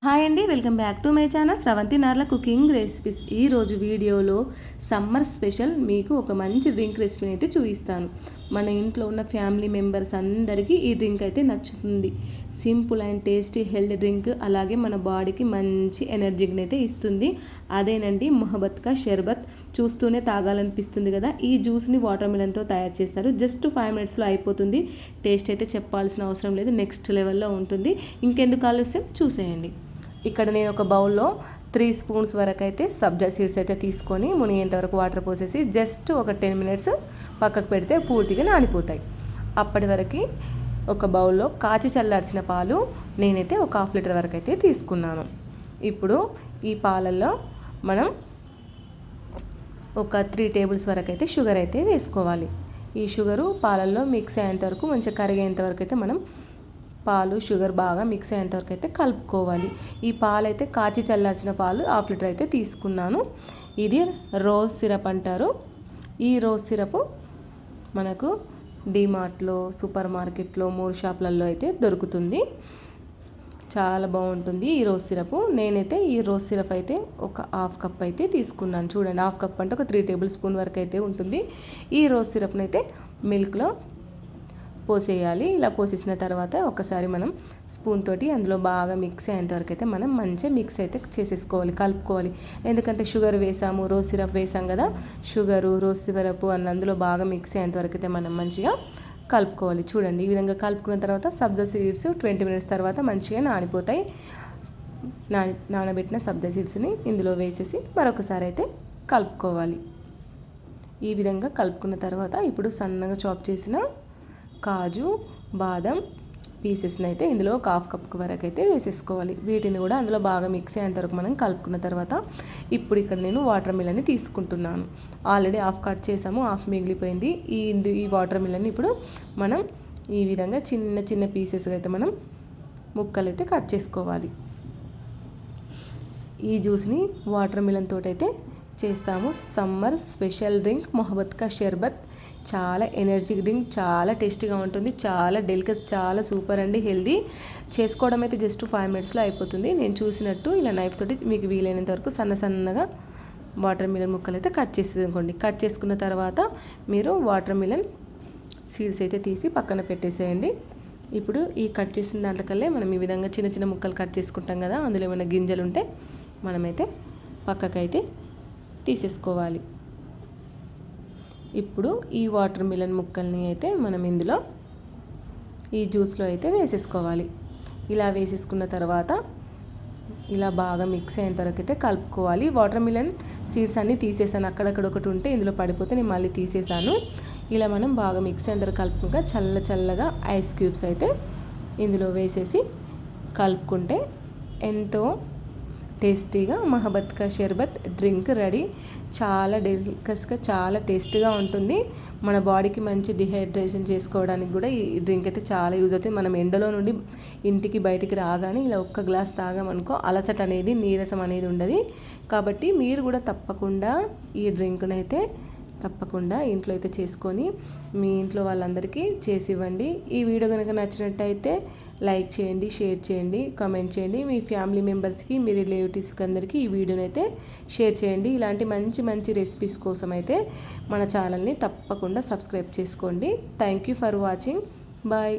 Hi అండి, welcome back to my channel Sravanthi Narla cooking recipes. ఈరోజు వీడియోలో సమ్మర్ స్పెషల్ మీకు ఒక మంచి డ్రింక్ రెసిపీని అయితే చూపిస్తాను. మన ఇంట్లో ఉన్న ఫ్యామిలీ మెంబర్స్ అందరికీ ఈ డ్రింక్ అయితే నచ్చుతుంది. Simple and tasty healthy drink, అలాగే మన బాడీకి మంచి ఎనర్జీని అయితే ఇస్తుంది. అదేనండి మొహబత్ కా షర్బత్. చూస్తూనే తాగాలనిపిస్తుంది కదా. ఈ జ్యూస్ని వాటర్ మిలన్తో తయారు చేస్తారు. జస్ట్ 5 మినిట్స్లో అయిపోతుంది. టేస్ట్ అయితే చెప్పాల్సిన అవసరం లేదు, నెక్స్ట్ లెవెల్లో ఉంటుంది. ఇంకెందుకు ఆలస్యం, చూసేయండి. ఇక్కడ నేను ఒక బౌల్లో 3 స్పూన్స్ వరకు అయితే సబ్జా సీడ్స్ అయితే తీసుకొని మునిగేంత వరకు వాటర్ పోసేసి జస్ట్ ఒక 10 మినిట్స్ పక్కకు పెడితే పూర్తిగా నానిపోతాయి. అప్పటి వరకు ఒక బౌల్లో కాచి చల్లార్చిన పాలు నేనైతే ఒక 1/2 లీటర్ వరకు అయితే తీసుకున్నాను. ఇప్పుడు ఈ పాలల్లో మనం ఒక 3 టేబుల్స్ వరకు అయితే షుగర్ అయితే వేసుకోవాలి. ఈ షుగరు పాలల్లో మిక్స్ అయ్యేంత వరకు, మంచిగా కరిగేంత వరకు అయితే మనం పాలు షుగర్ బాగా మిక్స్ అయ్యేంత వరకు అయితే కలుపుకోవాలి. ఈ పాలు అయితే కాచి చల్లార్చిన పాలు 1/2 లీటర్ అయితే తీసుకున్నాను. ఇది రోజ్ సిరప్ అంటారు. ఈ రోజ్ సిరప్ మనకు డిమార్ట్లో, సూపర్ మార్కెట్లో, 3 షాపులలో అయితే దొరుకుతుంది. చాలా బాగుంటుంది ఈ రోజ్ సిరప్. నేనైతే ఈ రోజ్ సిరప్ అయితే ఒక 1/2 కప్ అయితే తీసుకున్నాను. చూడండి, 1/2 కప్ అంటే ఒక 3 టేబుల్ స్పూన్ వరకు అయితే ఉంటుంది. ఈ రోజ్ సిరప్ని అయితే మిల్క్లో పోసేయాలి. ఇలా పోసేసిన తర్వాత ఒకసారి మనం స్పూన్ తోటి అందులో బాగా మిక్స్ అయ్యేంత వరకు అయితే మనం మంచిగా మిక్స్ అయితే చేసేసుకోవాలి, కలుపుకోవాలి. ఎందుకంటే షుగర్ వేసాము, రోజ్ సిరప్ వేసాం కదా. షుగరు, రోజ్ సిరప్ అన్న అందులో బాగా మిక్స్ అయ్యేంత వరకు అయితే మనం మంచిగా కలుపుకోవాలి. చూడండి, ఈ విధంగా కలుపుకున్న తర్వాత సబ్జా సీడ్స్ 20 మినిట్స్ తర్వాత మంచిగా నానిపోతాయి. నానబెట్టిన సబ్జా సీడ్స్ని ఇందులో వేసేసి మరొకసారి అయితే కలుపుకోవాలి. ఈ విధంగా కలుపుకున్న తర్వాత ఇప్పుడు సన్నగా చాప్ చేసిన కాజు, బాదం పీసెస్ని అయితే ఇందులో ఒక 1/2 కప్ వరకు అయితే వేసేసుకోవాలి. వీటిని కూడా అందులో బాగా మిక్స్ అయ్యేంత వరకు మనం కలుపుకున్న తర్వాత ఇప్పుడు ఇక్కడ నేను వాటర్ మిలన్ని తీసుకుంటున్నాను. ఆల్రెడీ 1/2 కట్ చేసాము, 1/2 మిగిలిపోయింది. ఈ వాటర్ మిలన్ని ఇప్పుడు మనం ఈ విధంగా చిన్న చిన్న పీసెస్గా అయితే మనం ముక్కలు అయితే కట్ చేసుకోవాలి. ఈ జ్యూస్ని వాటర్ మిలన్ తోటి అయితే చేస్తాము. సమ్మర్ స్పెషల్ డ్రింక్ మొహబత్ కా షర్బత్. చాలా ఎనర్జీ డ్రింక్, చాలా టేస్టీగా ఉంటుంది, చాలా డెలికస్, చాలా సూపర్ అండి. హెల్దీ. చేసుకోవడం అయితే జస్ట్ 5 మినిట్స్లో అయిపోతుంది. నేను చూసినట్టు ఇలా నైఫ్ తోటి మీకు వీలైనంత వరకు సన్నగా వాటర్ మిలన్ ముక్కలు అయితే కట్ చేసేసుకోండి. కట్ చేసుకున్న తర్వాత మీరు వాటర్ మిలన్ సీడ్స్ అయితే తీసి పక్కన పెట్టేసేయండి. ఇప్పుడు ఈ కట్ చేసిన దాంట్లోకల్లే మనం ఈ విధంగా చిన్న చిన్న ముక్కలు కట్ చేసుకుంటాం కదా, అందులో ఏమైనా గింజలు ఉంటే మనమైతే పక్కకైతే తీసేసుకోవాలి. ఇప్పుడు ఈ వాటర్ మిలన్ ముక్కల్ని అయితే మనం ఇందులో ఈ జ్యూస్లో అయితే వేసేసుకోవాలి. ఇలా వేసేసుకున్న తర్వాత ఇలా బాగా మిక్స్ అయ్యేంత వరకు అయితే కలుపుకోవాలి. వాటర్ మిలన్ సీడ్స్ అన్నీ తీసేసాను, అక్కడక్కడ ఒకటి ఉంటే ఇందులో పడిపోతే నేను మళ్ళీ తీసేసాను. ఇలా మనం బాగా మిక్స్ అయ్యేంత వరకు కలుపుకుగా చల్లగా ఐస్ క్యూబ్స్ అయితే ఇందులో వేసేసి కలుపుకుంటే ఎంతో టేస్టీగా మొహబత్ కా షర్బత్ డ్రింక్ రెడీ. చాలా డెలికస్గా, చాలా టేస్టీగా ఉంటుంది. మన బాడీకి మంచి డిహైడ్రేషన్ చేసుకోవడానికి కూడా ఈ డ్రింక్ అయితే చాలా యూజ్ అవుతుంది. మనం ఎండలో నుండి ఇంటికి బయటికి రాగానే ఇలా ఒక్క గ్లాస్ తాగామనుకో అలసట అనేది, నీరసం అనేది ఉండదు. కాబట్టి మీరు కూడా తప్పకుండా ఈ డ్రింక్ని అయితే తప్పకుండా ఇంట్లో అయితే చేసుకొని మీ ఇంట్లో వాళ్ళందరికీ చేసి ఇవ్వండి. ఈ వీడియో కనుక నచ్చినట్టయితే లైక్ చేయండి, షేర్ చేయండి, కామెంట్ చేయండి. మీ ఫ్యామిలీ మెంబర్స్కి, మీ రిలేటివ్స్కి అందరికీ ఈ వీడియోని అయితే షేర్ చేయండి. ఇలాంటి మంచి రెసిపీస్ కోసం అయితే మన ఛానల్ని తప్పకుండా సబ్స్క్రైబ్ చేసుకోండి. Thank you for watching. Bye.